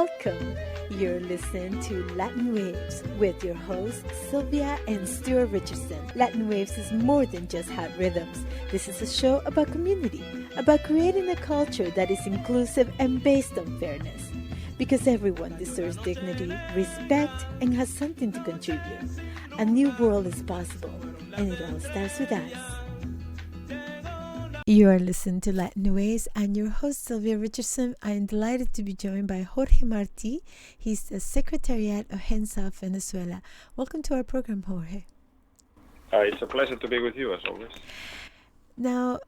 Welcome. You're listening to Latin Waves with your hosts, Sylvia and Sylvia Richardson. Latin Waves is more than just hot rhythms. This is a show about community, about creating a culture that is inclusive and based on fairness. Because everyone deserves dignity, respect, and has something to contribute. A new world is possible, and it all starts with us. You are listening to Latin Waves. I'm your host, Sylvia Richardson. I am delighted to be joined by Jorge Martin. He's the Secretariat of HOV Venezuela. Welcome to our program, Jorge. It's a pleasure to be with you, as always. Now,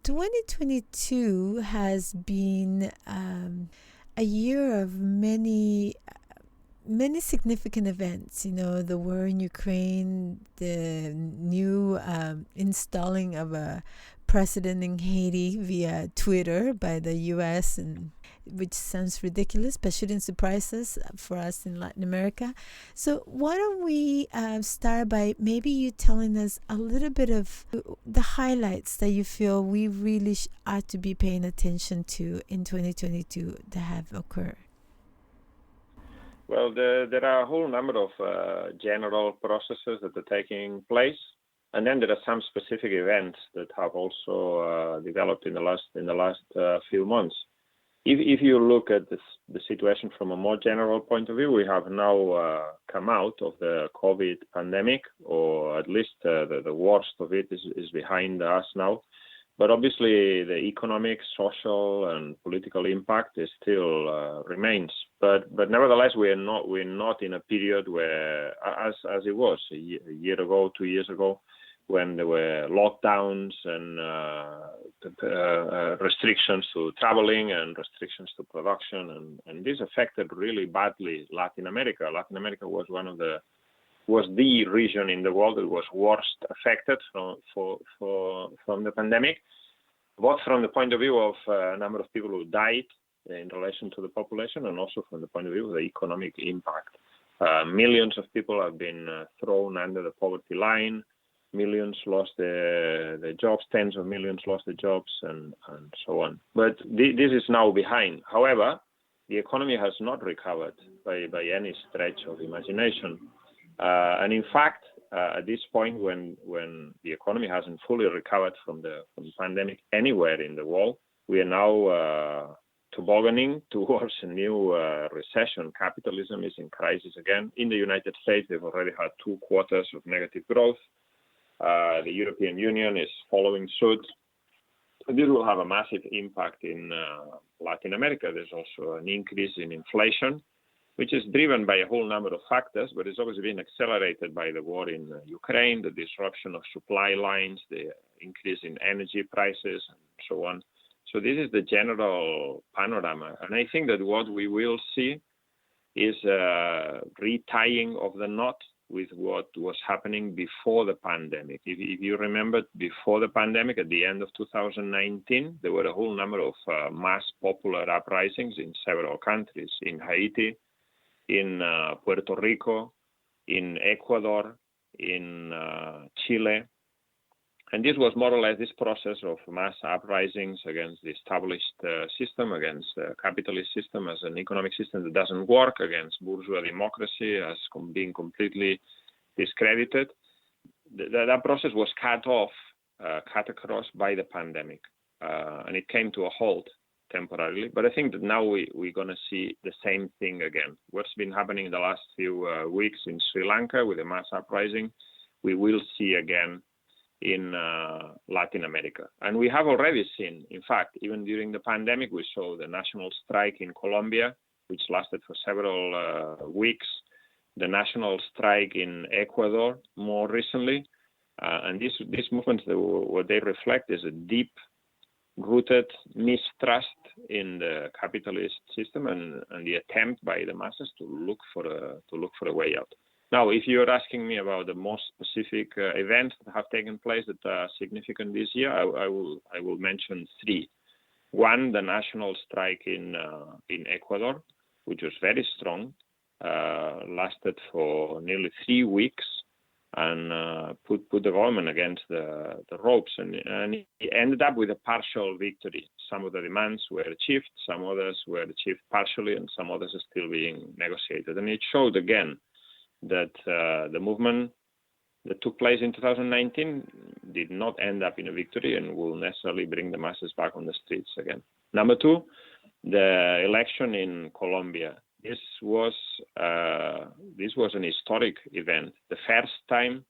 2022 has been a year of many significant events. You know, the war in Ukraine, the new installing of a president in Haiti via Twitter by the U.S., and which sounds ridiculous, but shouldn't surprise us for us in Latin America. So why don't we start by maybe you telling us a little bit of the highlights that you feel we really ought to be paying attention to in 2022 that have occurred. Well, there are a whole number of general processes that are taking place. And then there are some specific events that have also developed in the last few months. If you look at the situation from a more general point of view, we have now come out of the COVID pandemic, or at least the worst of it is behind us now. But obviously, the economic, social, and political impact is still remains. But nevertheless, we're not in a period where, as it was a year ago, 2 years ago, when there were lockdowns and restrictions to traveling and restrictions to production, and this affected really badly Latin America. Latin America was the region in the world that was worst affected from the pandemic, both from the point of view of a number of people who died in relation to the population, and also from the point of view of the economic impact. Millions of people have been thrown under the poverty line. Millions lost their jobs, tens of millions lost their jobs, and so on. But this is now behind. However, the economy has not recovered by any stretch of imagination. And in fact, at this point, when the economy hasn't fully recovered from the pandemic anywhere in the world, we are now tobogganing towards a new recession. Capitalism is in crisis again. In the United States, they've already had 2 quarters of negative growth. The European Union is following suit. This will have a massive impact in Latin America. There's also an increase in inflation, which is driven by a whole number of factors, but it's obviously been accelerated by the war in Ukraine, the disruption of supply lines, the increase in energy prices, and so on. So this is the general panorama. And I think that what we will see is a retying of the knot with what was happening before the pandemic. If you remember, before the pandemic, at the end of 2019, there were a whole number of mass popular uprisings in several countries, in Haiti, in Puerto Rico, in Ecuador, in Chile. And this was more or less this process of mass uprisings against the established system, against the capitalist system as an economic system that doesn't work, against bourgeois democracy as being completely discredited. That process was cut across by the pandemic, and it came to a halt temporarily. But I think that now we're going to see the same thing again. What's been happening in the last few weeks in Sri Lanka with the mass uprising, we will see again in Latin America. And we have already seen, in fact, even during the pandemic, we saw the national strike in Colombia, which lasted for several weeks, the national strike in Ecuador more recently. And these movements, what they reflect is a deep-rooted mistrust in the capitalist system and the attempt by the masses to look for a way out. Now, if you're asking me about the most specific events that have taken place that are significant this year, I will mention 3. One, the national strike in Ecuador, which was very strong, lasted for nearly 3 weeks, and put the government against the ropes, and he ended up with a partial victory. Some of the demands were achieved, some others were achieved partially, and some others are still being negotiated. And it showed again that the movement that took place in 2019 did not end up in a victory and will necessarily bring the masses back on the streets again. Number two, the election in Colombia. This was an historic event, the first time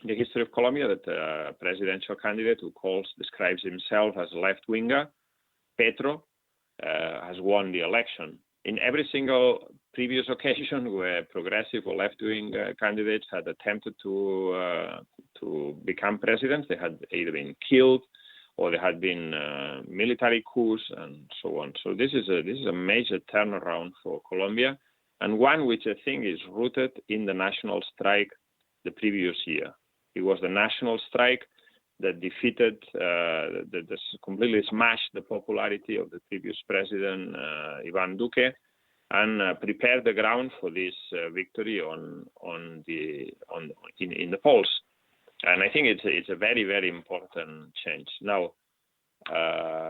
in the history of Colombia that a presidential candidate who describes himself as a left-winger, Petro, has won the election. In every single previous occasion where progressive or left-wing candidates had attempted to become president, they had either been killed or there had been military coups and so on. So this is a major turnaround for Colombia, and one which I think is rooted in the national strike the previous year. It was the national strike that defeated, that completely smashed the popularity of the previous president, Iván Duque, and prepared the ground for this victory in the polls. And I think it's a very, very important change. Now,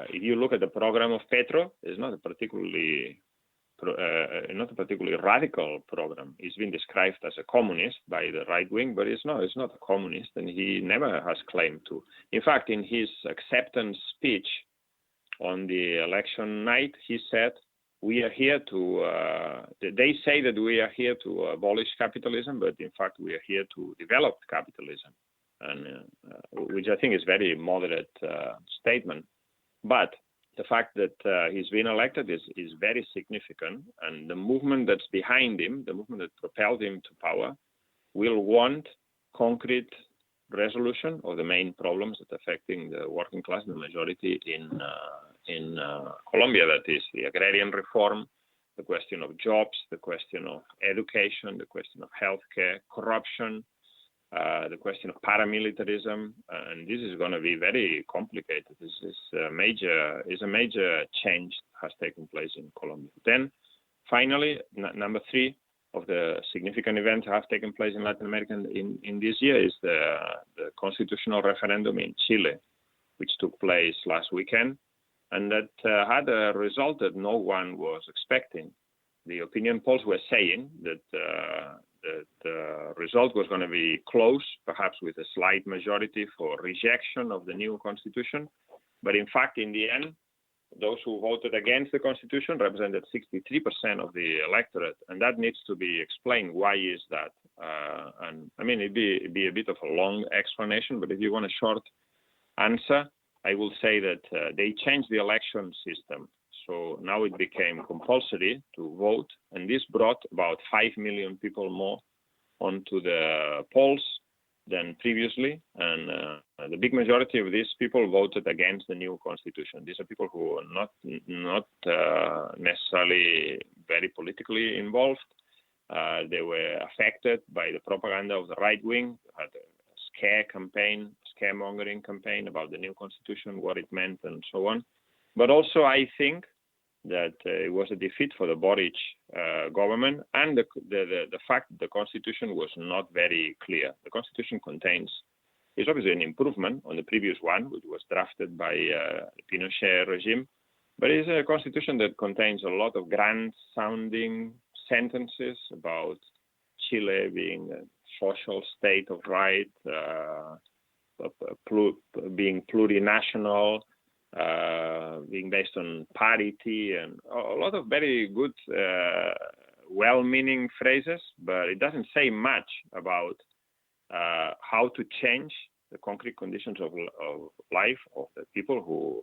if you look at the program of Petro, it's not a particularly radical program. He's been described as a communist by the right wing, but it's not a communist, and he never has claimed to. In fact, in his acceptance speech on the election night, he said, "We are here to, they say that we are here to abolish capitalism, but in fact we are here to develop capitalism," and which I think is very moderate statement. But the fact that he's been elected is very significant, and the movement that's behind him, the movement that propelled him to power, will want concrete resolution of the main problems that are affecting the working class, the majority in Colombia. That is the agrarian reform, the question of jobs, the question of education, the question of healthcare, corruption, the question of paramilitarism, and this is going to be very complicated. This is a major change has taken place in Colombia. Then, finally, number three of the significant events have taken place in Latin America in this year is the constitutional referendum in Chile, which took place last weekend, and that had a result that no one was expecting. The opinion polls were saying that the result was going to be close, perhaps with a slight majority for rejection of the new constitution. But in fact, in the end, those who voted against the constitution represented 63% of the electorate, and that needs to be explained. Why is that? And I mean, it'd be a bit of a long explanation, but if you want a short answer, I will say that they changed the election system. So now it became compulsory to vote, and this brought about 5 million people more onto the polls than previously. And the big majority of these people voted against the new constitution. These are people who are not necessarily very politically involved. They were affected by the propaganda of the right wing, had a scaremongering campaign about the new constitution, what it meant, and so on. But also, I think that it was a defeat for the Boric government, and the fact that the constitution was not very clear. The constitution is obviously an improvement on the previous one, which was drafted by the Pinochet regime, but it's a constitution that contains a lot of grand-sounding sentences about Chile being a social state of right, being plurinational, being based on parity, and a lot of very good, well-meaning phrases, but it doesn't say much about how to change the concrete conditions of life of the people who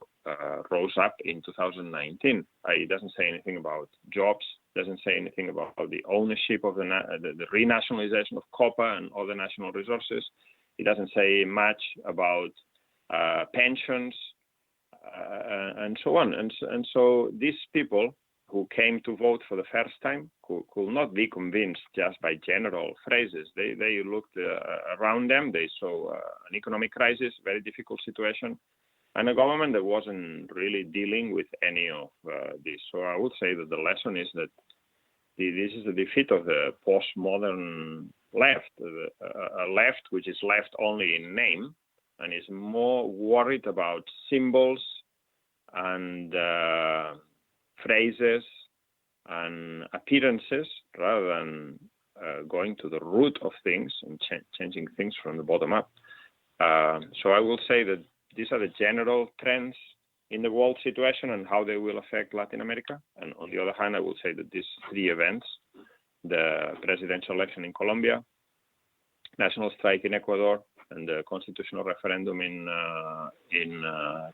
rose up in 2019. It doesn't say anything about jobs, doesn't say anything about the ownership of the renationalization of copper and other national resources. It doesn't say much about pensions, and so on. And so these people who came to vote for the first time could not be convinced just by general phrases. They looked around them. They saw an economic crisis, very difficult situation, and a government that wasn't really dealing with any of this. So I would say that the lesson is that this is a defeat of the postmodern left, left which is left only in name and is more worried about symbols and phrases and appearances rather than going to the root of things and changing things from the bottom up. So I will say that these are the general trends in the world situation and how they will affect Latin America. And on the other hand, I will say that these three events, the presidential election in Colombia, national strike in Ecuador, and the constitutional referendum in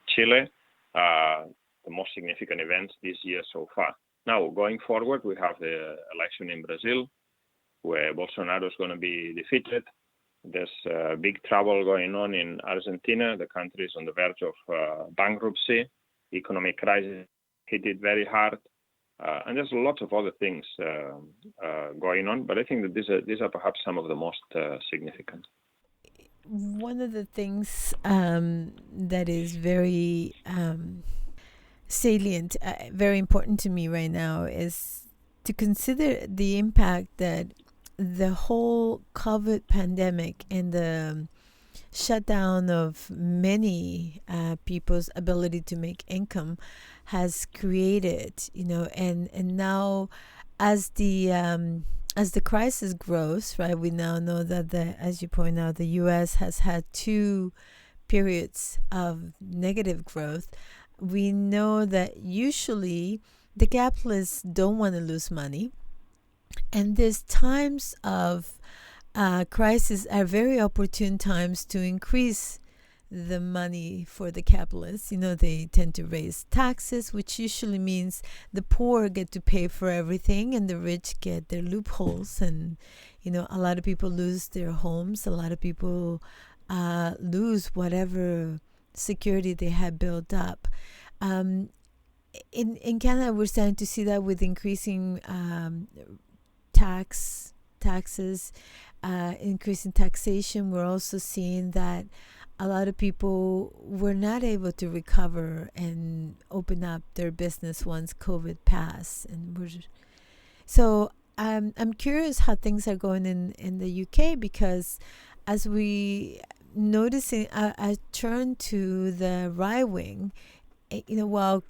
Chile, the most significant events this year so far. Now, going forward, we have the election in Brazil, where Bolsonaro is going to be defeated. There's big trouble going on in Argentina. The country is on the verge of bankruptcy. Economic crisis hit it very hard. And there's lots of other things going on, but I think that these are perhaps some of the most significant. One of the things that is very salient, very important to me right now is to consider the impact that the whole COVID pandemic and the shutdown of many people's ability to make income has created, and now as the crisis grows, right, we now know that as you point out, the U.S. has had 2 periods of negative growth. We know that usually the capitalists don't want to lose money, and these times of crisis are very opportune times to increase the money for the capitalists. They tend to raise taxes, which usually means the poor get to pay for everything and the rich get their loopholes. And, a lot of people lose their homes. A lot of people lose whatever security they had built up. In Canada, we're starting to see that with increasing taxes, increasing taxation. We're also seeing that a lot of people were not able to recover and open up their business once COVID passed. So I'm curious how things are going in the UK, because as we noticing a turn to the right wing, while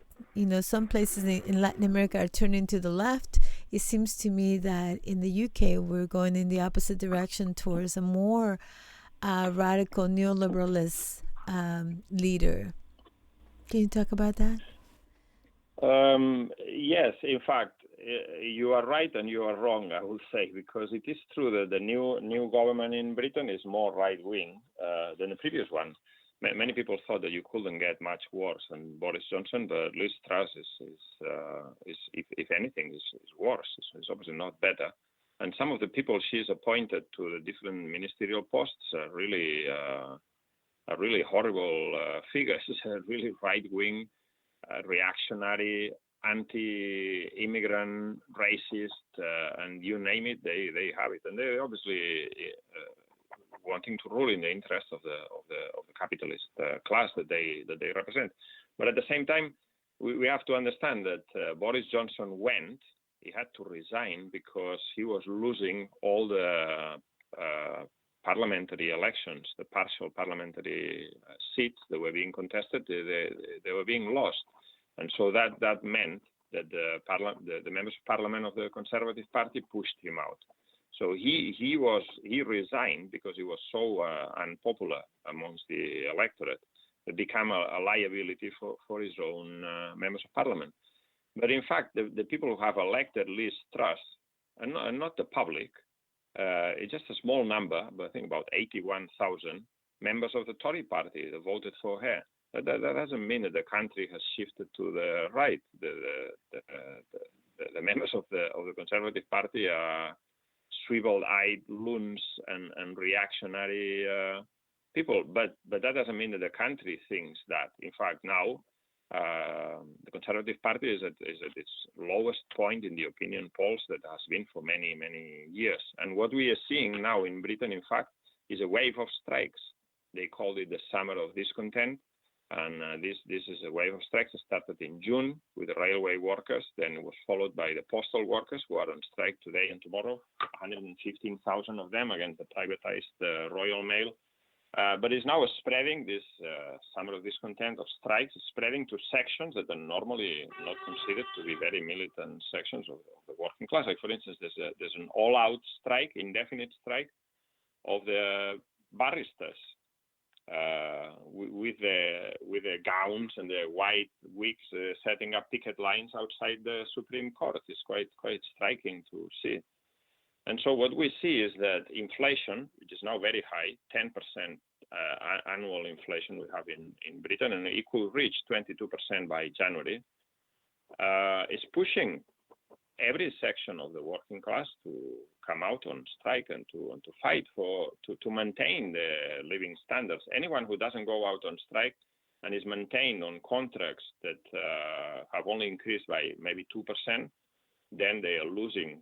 some places in Latin America are turning to the left, it seems to me that in the UK we're going in the opposite direction towards a more radical neoliberalist leader. Can you talk about that? Yes, in fact, you are right and you are wrong, I will say, because it is true that the new government in Britain is more right-wing than the previous one. Many people thought that you couldn't get much worse than Boris Johnson, but Liz Truss is if anything, is worse. It's obviously not better. And some of the people she's appointed to the different ministerial posts are really horrible figures. Really right-wing, reactionary, anti-immigrant, racist, and you name it, they have it. And they obviously wanting to rule in the interest of the capitalist class that they represent. But at the same time, we have to understand that Boris Johnson he had to resign because he was losing all the parliamentary elections, the partial parliamentary seats that were being contested, they were being lost. And so that meant that the members of parliament of the Conservative Party pushed him out. So he resigned because he was so unpopular amongst the electorate. It became a liability for his own members of parliament. But in fact, the people who have elected Liz Truss are not the public. It's just a small number, but I think about 81,000 members of the Tory party that voted for her. That doesn't mean that the country has shifted to the right. The members of the Conservative Party are swivel-eyed loons and reactionary people, but that doesn't mean that the country thinks that. In fact, now the Conservative Party is at its lowest point in the opinion polls that has been for many, many years. And what we are seeing now in Britain, in fact, is a wave of strikes. They called it the summer of discontent. And this is a wave of strikes that started in June with the railway workers. Then it was followed by the postal workers who are on strike today and tomorrow, 115,000 of them against the privatized Royal Mail. But it's now spreading, this summer of discontent of strikes, spreading to sections that are normally not considered to be very militant sections of the working class. Like, for instance, there's an all-out strike, indefinite strike of the barristers. With the gowns and the white wigs, setting up picket lines outside the Supreme Court. It's quite striking to see. And so what we see is that inflation, which is now very high, 10% annual inflation we have in Britain, and it could reach 22% by January, is pushing every section of the working class to come out on strike and to fight to maintain the living standards. Anyone who doesn't go out on strike and is maintained on contracts that have only increased by maybe 2%, then they are losing.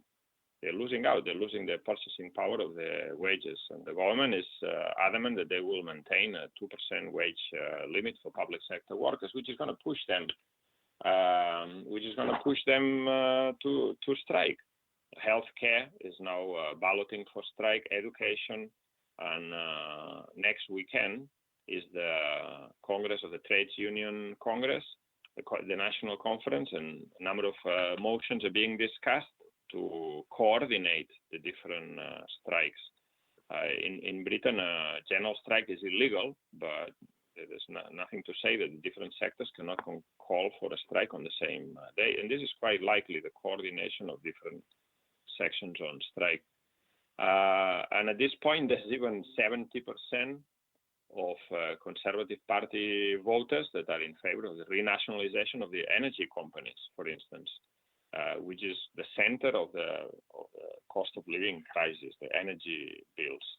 They're losing out. They're losing the purchasing power of the wages. And the government is adamant that they will maintain a 2% wage limit for public sector workers, which is going to push them. To strike. Healthcare is now balloting for strike. Education, and next weekend is the Congress of the Trades Union Congress, the National Conference, and a number of motions are being discussed to coordinate the different strikes. In Britain, a general strike is illegal, but there's nothing to say that the different sectors cannot call for a strike on the same day. And this is quite likely, the coordination of different sections on strike. And at this point, there's even 70% of Conservative Party voters that are in favor of the renationalization of the energy companies, for instance, which is the center of the cost of living crisis, the energy bills.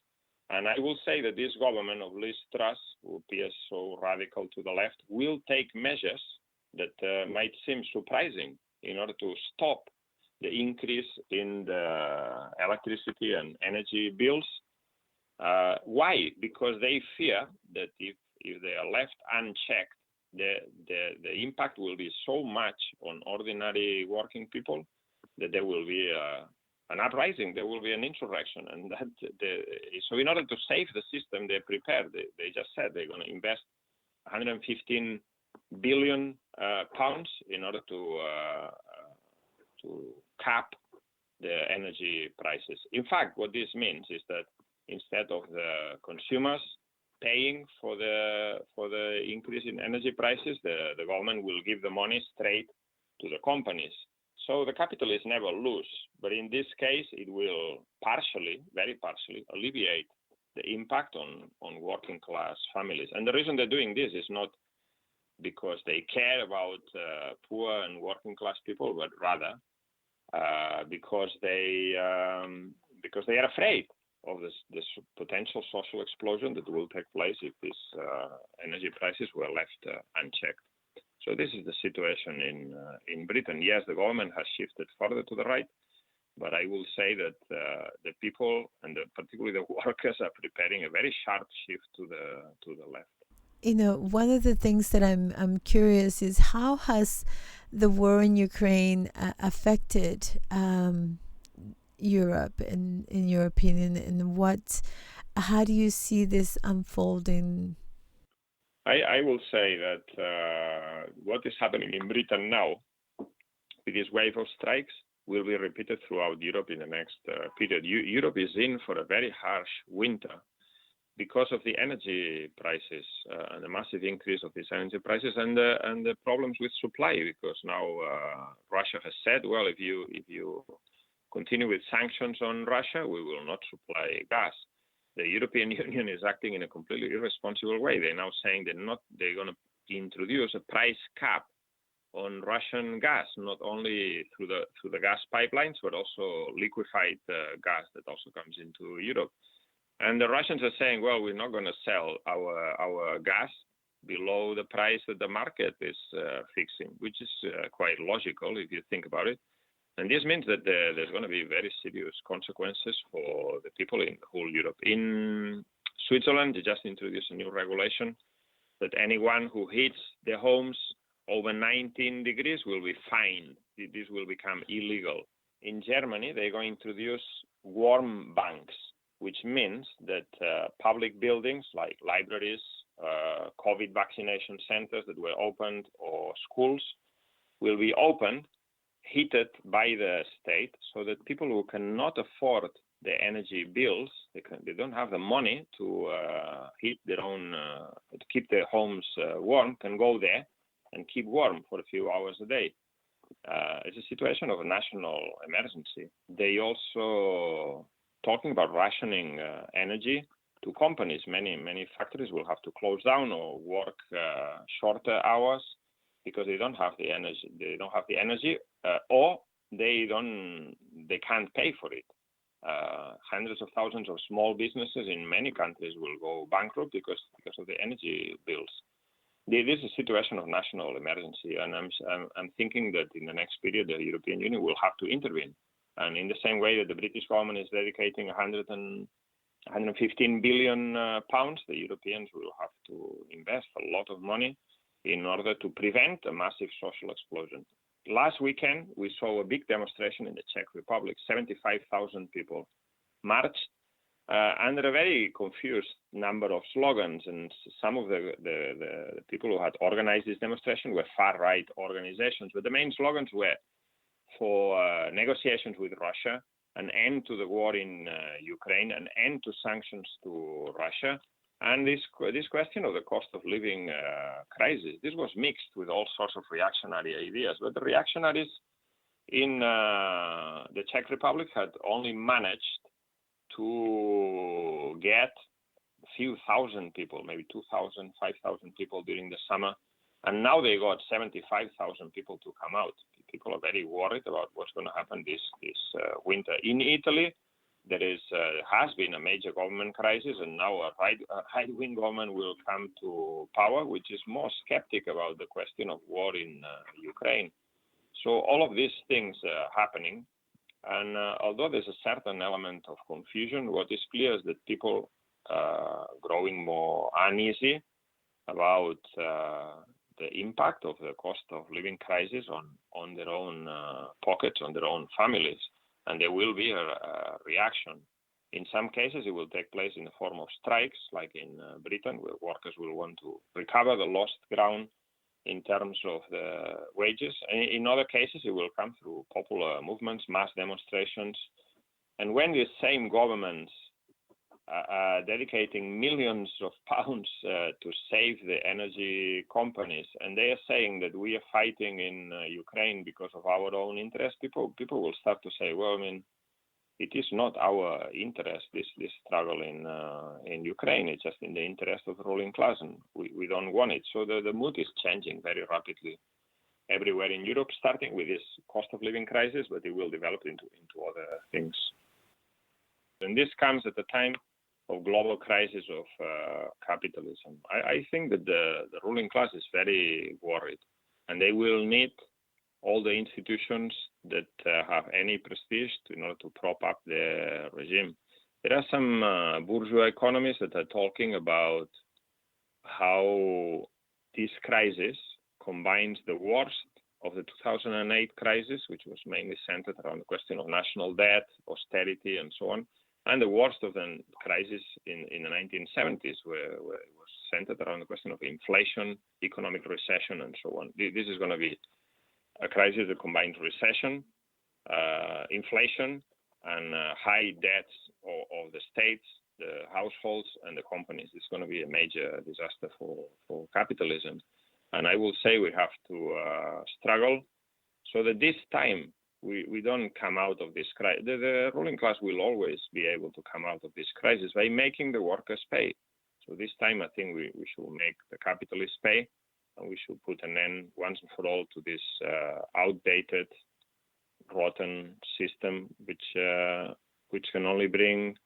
And I will say that this government of Liz Truss, who appears so radical to the left, will take measures that might seem surprising in order to stop the increase in the electricity and energy bills. Why? Because they fear that if they are left unchecked, the impact will be so much on ordinary working people that there will be an uprising, there will be an insurrection. And so in order to save the system, they're prepared. They just said they're going to invest 115 billion pounds in order to cap the energy prices. In fact, what this means is that instead of the consumers paying for the increase in energy prices, the government will give the money straight to the companies. So the capitalists never lose, but in this case, it will partially, very partially, alleviate the impact on working class families. And the reason they're doing this is not because they care about poor and working class people, but rather because they are afraid of this potential social explosion that will take place if these energy prices were left unchecked. So this is the situation in Britain. Yes, the government has shifted further to the right, but I will say that the people and particularly the workers are preparing a very sharp shift to the left. You know, one of the things that I'm curious is how has the war in Ukraine affected Europe, in your opinion, and how do you see this unfolding? I will say that what is happening in Britain now, with this wave of strikes, will be repeated throughout Europe in the next period. Europe is in for a very harsh winter because of the energy prices and the massive increase of these energy prices and the problems with supply. Because now Russia has said, well, if you continue with sanctions on Russia, we will not supply gas. The European Union is acting in a completely irresponsible way. They're now saying they're going to introduce a price cap on Russian gas, not only through the gas pipelines, but also liquefied gas that also comes into Europe. And the Russians are saying, well, we're not going to sell our gas below the price that the market is fixing, which is quite logical if you think about it. And this means that there's going to be very serious consequences for the people in the whole Europe. In Switzerland, they just introduced a new regulation that anyone who heats their homes over 19 degrees will be fined. This will become illegal. In Germany, they're going to introduce warm banks, which means that public buildings like libraries, COVID vaccination centers that were opened, or schools will be opened, heated by the state, so that people who cannot afford the energy bills, they don't have the money to heat their own, to keep their homes warm, can go there and keep warm for a few hours a day. It's a situation of a national emergency. They also talking about rationing energy to companies. Many factories will have to close down or work shorter hours because they don't have the energy. They don't have the energy, or they can't pay for it. Hundreds of thousands of small businesses in many countries will go bankrupt because of the energy bills. This is a situation of national emergency, and I'm thinking that in the next period the European Union will have to intervene. And in the same way that the British government is dedicating 115 billion pounds, the Europeans will have to invest a lot of money in order to prevent a massive social explosion. Last weekend, we saw a big demonstration in the Czech Republic. 75,000 people marched under a very confused number of slogans, and some of the people who had organized this demonstration were far-right organizations. But the main slogans were for negotiations with Russia, an end to the war in Ukraine, an end to sanctions to Russia, and this question of the cost of living crisis. This was mixed with all sorts of reactionary ideas, but the reactionaries in the Czech Republic had only managed to get a few thousand people, maybe 2,000, 5,000 people during the summer, and now they got 75,000 people to come out. People are very worried about what's going to happen this winter. In Italy, there has been a major government crisis, and now a right-wing government will come to power, which is more skeptic about the question of war in Ukraine. So all of these things are happening, and although there's a certain element of confusion, what is clear is that people are growing more uneasy about the impact of the cost of living crisis on their own pockets, on their own families. And there will be a reaction. In some cases, it will take place in the form of strikes, like in Britain, where workers will want to recover the lost ground in terms of the wages. In other cases, it will come through popular movements, mass demonstrations. And when the same governments are dedicating millions of pounds to save the energy companies, and they are saying that we are fighting in Ukraine because of our own interest, people will start to say, well, I mean, it is not our interest, this struggle in Ukraine. It's just in the interest of the ruling class, and we don't want it. So the mood is changing very rapidly everywhere in Europe, starting with this cost of living crisis, but it will develop into other things. And this comes at a time of global crisis of capitalism. I think that the ruling class is very worried, and they will need all the institutions that have any prestige in order to prop up the regime. There are some bourgeois economists that are talking about how this crisis combines the worst of the 2008 crisis, which was mainly centered around the question of national debt, austerity, and so on, and the worst of the crisis in the 1970s, where it was centered around the question of inflation, economic recession, and so on. This is going to be a crisis that combines recession, inflation, and high debts of the states, the households, and the companies. It's going to be a major disaster for capitalism. And I will say we have to struggle so that this time we don't come out of this crisis. The ruling class will always be able to come out of this crisis by making the workers pay. So this time I think we should make the capitalists pay, and we should put an end once and for all to this outdated, rotten system, which can only bring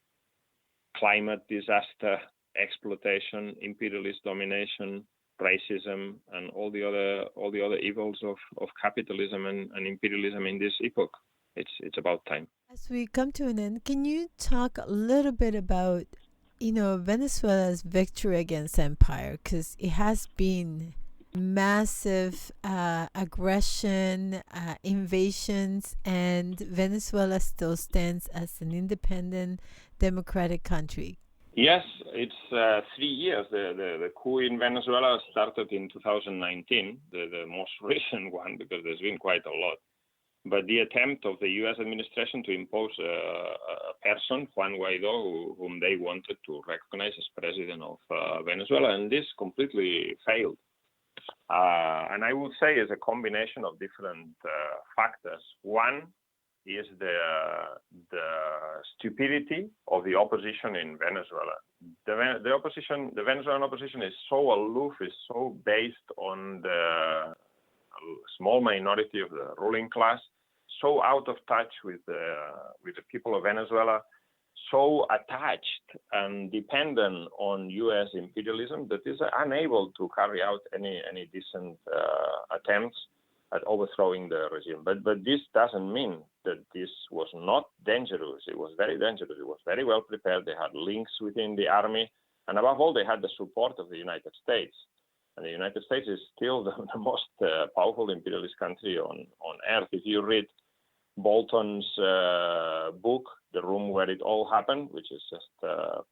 climate disaster, exploitation, imperialist domination, racism, and all the other evils of capitalism and imperialism in this epoch. It's about time. As we come to an end, can you talk a little bit about Venezuela's victory against empire, because it has been massive aggression, invasions, and Venezuela still stands as an independent democratic country. Yes, it's 3 years. The coup in Venezuela started in 2019, the most recent one, because there's been quite a lot. But the attempt of the U.S. administration to impose a person, Juan Guaido, whom they wanted to recognize as president of Venezuela, and this completely failed. And I would say it's a combination of different factors. One is the stupidity of the opposition in Venezuela. The Venezuelan opposition is so aloof, is so based on the small minority of the ruling class, so out of touch with the people of Venezuela, so attached and dependent on U.S. imperialism that is unable to carry out any decent attempts at overthrowing the regime. But this doesn't mean that this was not dangerous. It was very dangerous. It was very well prepared. They had links within the army. And above all, they had the support of the United States. And the United States is still the most powerful imperialist country on earth. If you read Bolton's book, The Room Where It All Happened, which is just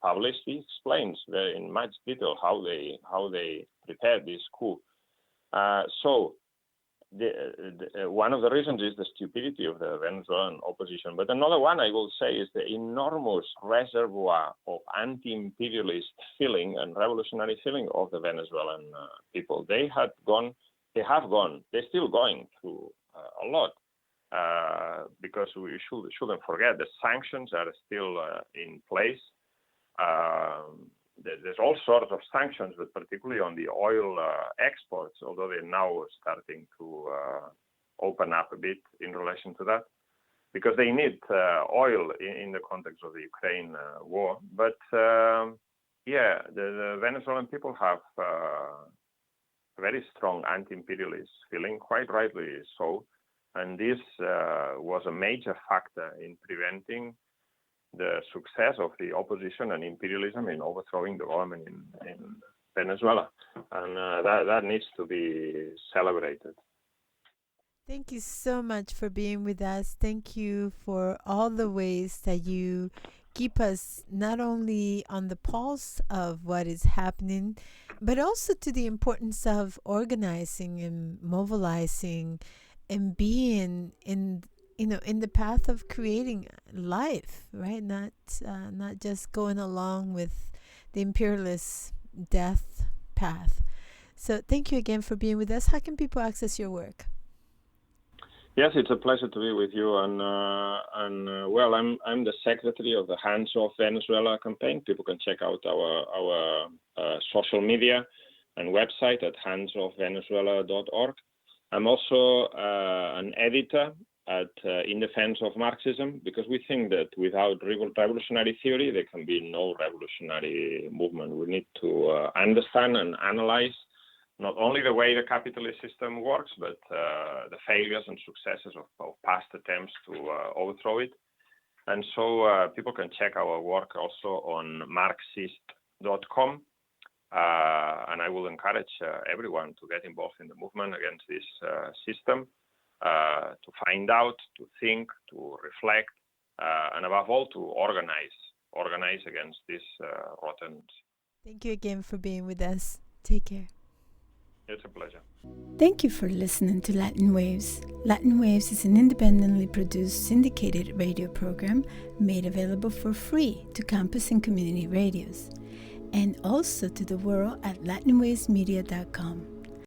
published, he explains very in much detail how they prepared this coup. So one of the reasons is the stupidity of the Venezuelan opposition. But another one, I will say, is the enormous reservoir of anti-imperialist feeling and revolutionary feeling of the Venezuelan people. They're still going through a lot. Because we shouldn't forget the sanctions are still in place. There's all sorts of sanctions, but particularly on the oil exports, although they're now starting to open up a bit in relation to that, because they need oil in the context of the Ukraine war. But the Venezuelan people have very strong anti-imperialist feeling, quite rightly so. And this was a major factor in preventing the success of the opposition and imperialism in overthrowing the government in Venezuela. And that needs to be celebrated. Thank you so much for being with us. Thank you for all the ways that you keep us not only on the pulse of what is happening, but also to the importance of organizing and mobilizing and being in the path of creating life, right? Not just going along with the imperialist death path. So thank you again for being with us. How can people access your work? Yes, it's a pleasure to be with you. And well, I'm the secretary of the Hands Off Venezuela campaign. People can check out our social media and website at handsoffvenezuela.org. I'm also an editor at In Defense of Marxism, because we think that without revolutionary theory, there can be no revolutionary movement. We need to understand and analyze not only the way the capitalist system works, but the failures and successes of past attempts to overthrow it. And so people can check our work also on Marxist.com. And I will encourage everyone to get involved in the movement against this system, to find out, to think, to reflect, and above all, to organize against this rotten. Thank you again for being with us. Take care. It's a pleasure. Thank you for listening to Latin Waves. Latin Waves is an independently produced syndicated radio program made available for free to campus and community radios, and also to the world at latinwavesmedia.com.